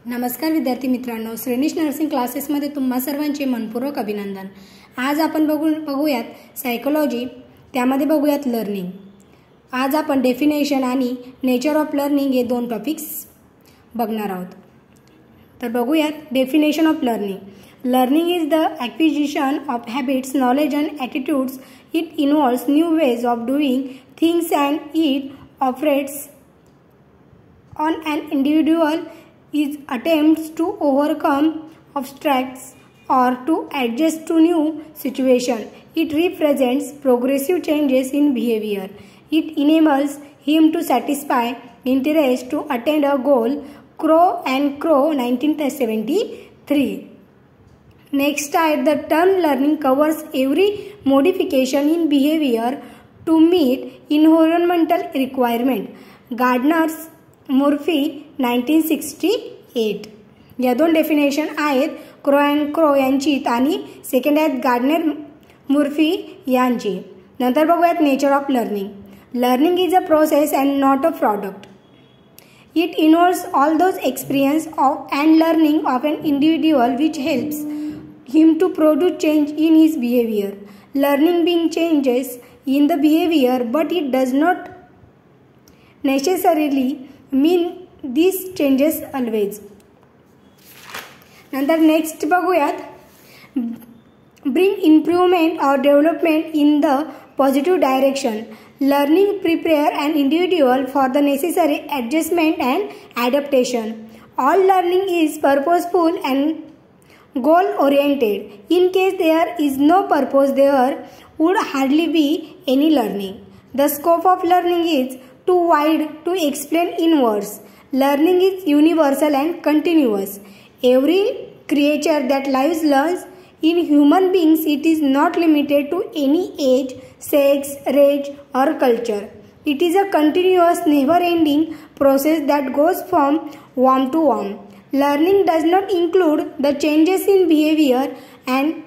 नमस्कार विद्यार्थी मित्रांनो, श्रेणीश नर्सिंग क्लासेसमध्ये तुम्हा सर्वांचे मनपूर्वक अभिनंदन। आज आपण बघूयात सायकोलॉजी, त्यामध्ये बघूयात लर्निंग। आज आपण डेफिनेशन आणि नेचर ऑफ लर्निंग हे दोन टॉपिक्स बघणार आहोत। तर बघूयात definition of learning. Learning is the acquisition of habits, knowledge and attitudes. It involves new ways of doing things and it operates on an individual is attempts to overcome obstacles or to adjust to new situation. It represents progressive changes in behavior. It enables him to satisfy interest to attain a goal. Crow and Crow, 1973. Next, the term learning covers every modification in behavior to meet environmental requirement. Gardner's मुर्फी, 1968. या दोन definition आहेत, crow and crow यांची आणि second आहेत gardener मुर्फी यांची। नंतर बघूयात nature of learning. Learning is a process and not a product. It involves all those experience of and learning of an individual which helps him to produce change in his behaviour. Learning being changes in the behaviour, but it does not necessarily mean these changes always. नंतर next बघूयात bring improvement or development in the positive direction. Learning prepare an individual for the necessary adjustment and adaptation. All learning is purposeful and goal oriented. In case there is no purpose, there would hardly be any learning. The scope of learning is too wide to explain in words. Learning is universal and continuous. Every creature that lives learns. In human beings, it is not limited to any age, sex, race, or culture. It is a continuous, never-ending process that goes from womb to womb. Learning does not include the changes in behavior and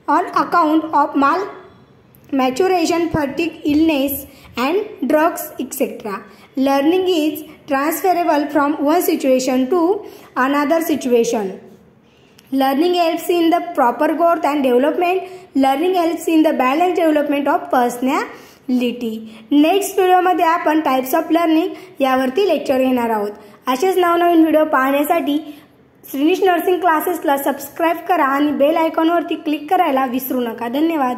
on account of maturation, fatigue, illness, and drugs, etc. Learning is transferable from one situation to another situation. Learning helps in the proper growth and development. Learning helps in the balanced development of personality. Next व्हिडिओमध्ये आपण types of learning यावरती lecture घेणार आहोत। असेच नवनवीन video पाहण्यासाठी श्रेणीश nursing क्लासेसला subscribe करा आणि बेल आयकॉनवरती क्लिक करायला विसरू नका। धन्यवाद।